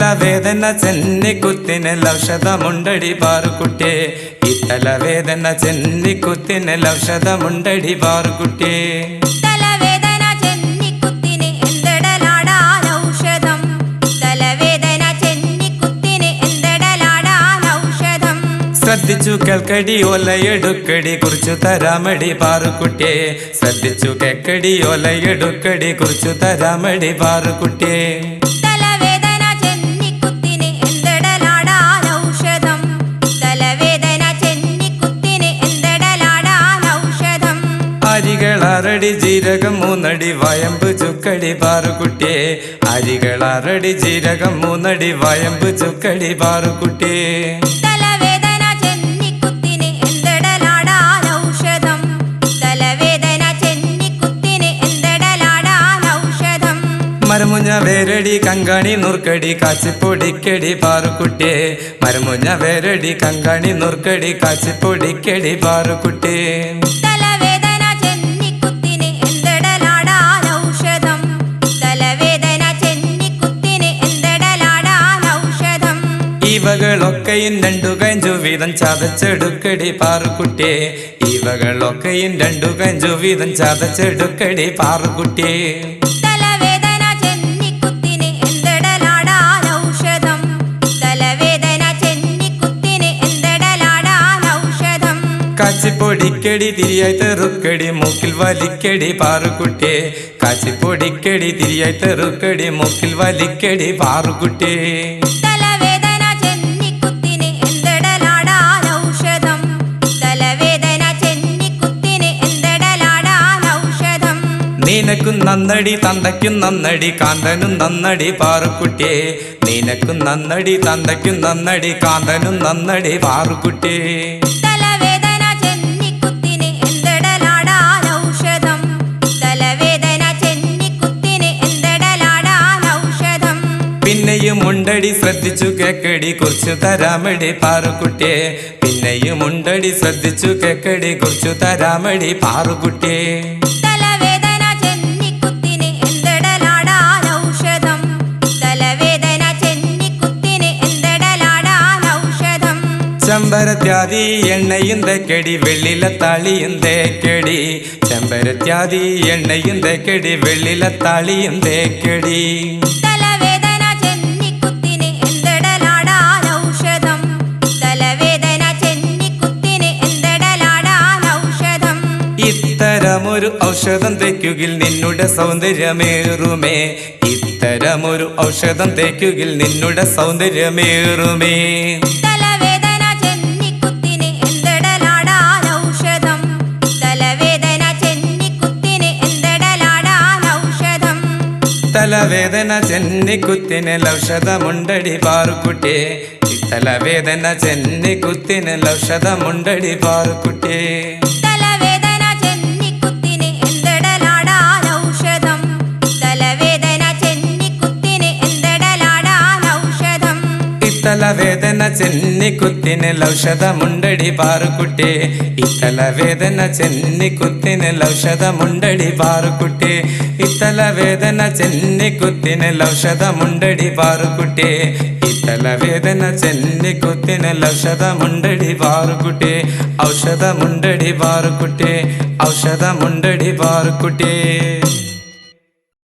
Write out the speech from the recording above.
തലവേദന ചെന്നിക്കുത്തിനൊരൗഷധമുണ്ടടി പാറുക്കുട്ടിയെ ഈ തലവേദന ചെന്നിക്കുത്തിനൊരൗഷധമുണ്ടടി പാറുക്കുട്ടിയെ തലവേദന ചെന്നിക്കുത്തിന് എന്തിടലാടാൻ ഔഷധം തലവേദന ചെന്നിക്കുത്തിന് എന്തിടലാടാൻ ഔഷധം ശ്രദ്ധിച്ചു കേൾക്കടി ഒലയെടുക്കടി കുറിച്ചു തരാമടി പാറുക്കുട്ടിയെ ശ്രദ്ധിച്ചു കേൾക്കടി ഒലയെടുക്കടി കുറിച്ചു തരാമടി പാറുക്കുട്ടിയെ തലവേദന ചെന്നിക്കുത്തിന് എന്തിടലാടാൻ ഔഷധം തലവേദന ചെന്നിക്കുത്തിന് എന്തിടലാടാൻ ഔഷധം അരികളാറടി ജീരകം 3 അടി വയമ്പ് ചുക്കടി പാറുക്കുട്ടിയെ അരികളാറടി ജീരകം 3 അടി വയമ്പ് ചുക്കടി പാറുക്കുട്ടിയെ തലവേദന ചെന്നിക്കുത്തിന് എന്തിടലാടാൻ ഔഷധം തലവേദന ചെന്നിക്കുത്തിന് എന്തിടലാടാൻ ഔഷധം മരമുഞ്ഞ വേരടി കങ്കാണി നുർക്കടി കാച്ചിപ്പൊടിക്കടി പാറുക്കുട്ടിയെ മരമുഞ്ഞ വേരടി കങ്കാണി നുർക്കടി കാച്ചിപ്പൊടിക്കടി പാറുക്കുട്ടിയെ തലവേദന ചെന്നിക്കുത്തിന് എന്തിടലാടാൻ ഔഷധം തലവേദന ചെന്നിക്കുത്തിന് എന്തിടലാടാൻ ഔഷധം ഇവകളൊക്കെയും 2 കഞ്ചു വീതം ചതച്ചെടുക്കടി പാറുക്കുട്ടിയെ ഇവകളൊക്കെയും 2 കഞ്ചു വീതം ചതച്ചെടുക്കടി പാറുക്കുട്ടിയെ തലവേദന ചെന്നിക്കുത്തിന് എന്തിടലാടാൻ ഔഷധം തലവേദന ചെന്നിക്കുത്തിന് എന്തിടലാടാൻ ഔഷധം കാച്ചിപ്പൊടിക്കടി തിരിയായി തെറുക്കടി മൂക്കിൽ വലിക്കടി പാറുക്കുട്ടിയെ കാച്ചിപ്പൊടിക്കടി തിരിയായി തെറുക്കടി മൂക്കിൽ വലിക്കടി പാറുക്കുട്ടിയെ തലവേദന ചെന്നിക്കുത്തിന് എന്തിടലാടാൻ ഔഷധം തലവേദന ചെന്നിക്കുത്തിന് എന്തിടലാടാൻ ഔഷധം നിനക്കും നന്നടി തന്തയ്ക്കും നന്നടി കാന്തനും നന്നടി പാറുക്കുട്ടിയെ നിനക്കും നന്നടി തന്തയ്ക്കും നന്നടി കാന്തനും നന്നടി പാറുക്കുട്ടിയെ തലവേദന ചെന്നിക്കുത്തിന് എന്തിടലാടാൻ ഔഷധം തലവേദന ചെന്നിക്കുത്തിന് എന്തിടലാടാൻ ഔഷധം പിന്നെയും ഉണ്ടടി ശ്രദ്ധിച്ചു കേക്കടി കുറിച്ചു തരാമടി പാറുക്കുട്ടിയെ പിന്നെയും ഉണ്ടടി ശ്രദ്ധിച്ചു കേക്കടി കുറിച്ചു തരാമടി പാറുക്കുട്ടിയെ തലവേദന ചെന്നിക്കുത്തിന് എന്തിടലാടാൻ ഔഷധം തലവേദന ചെന്നിക്കുത്തിന് എന്തിടലാടാൻ ഔഷധം ചെമ്പരത്യാദി എണ്ണയും തേക്കടി വെള്ളിലെ താളിയും തേക്കടി ചെമ്പരത്യാദി എണ്ണയും തേക്കടി വെള്ളിലെ താളിയും തേക്കടി തലവേദന ചെന്നിക്കുത്തിന് എന്തിടലാടാൻ ഔഷധം തലവേദന ചെന്നിക്കുത്തിന് എന്തിടലാടാൻ ഔഷധം ഇത്തരമൊരു ഔഷധം തേക്കുകിൽ നിന്നുടെ സൗന്ദര്യമേറുമേ ഇത്തരമൊരു ഔഷധം തേക്കുകിൽ നിന്നുടെ സൗന്ദര്യമേറുമേ തലവേദന ചെന്നിക്കുത്തിന് എന്തിടലാടാൻ ഔഷധം തലവേദന ചെന്നിക്കുത്തിന് എന്തിടലാടാൻ ഔഷധം തലവേദന ചെന്നിക്കുത്തിനൊരൗഷധമുണ്ടടി പാറുക്കുട്ടിയെ ഈ തലവേദന ചെന്നിക്കുത്തിനൊരൗഷധമുണ്ടടി പാറുക്കുട്ടിയെ തലവേദന ചെന്നിക്കുത്തിന് എന്തിടലാടാൻ ഔഷധം തലവേദന ചെന്നിക്കുത്തിന് എന്തിടലാടാൻ ഔഷധം ഈ തലവേദന ചെന്നിക്കുത്തിനൊരൗഷധമുണ്ടടി പാറുക്കുട്ടിയെ ഈ തലവേദന ചെന്നിക്കുത്തിനൊരൗഷധമുണ്ടടി പാറുക്കുട്ടിയെ ഈ തലവേദന ചെന്നിക്കുത്തിനൊരൗഷധമുണ്ടടി പാറുക്കുട്ടിയെ ഈ തലവേദന ചെന്നിക്കുത്തിനൊരൗഷധമുണ്ടടി പാറുക്കുട്ടിയെ ഔഷധമുണ്ടടി പാറുക്കുട്ടിയെ ഔഷധമുണ്ടടി പാറുക്കുട്ടിയെ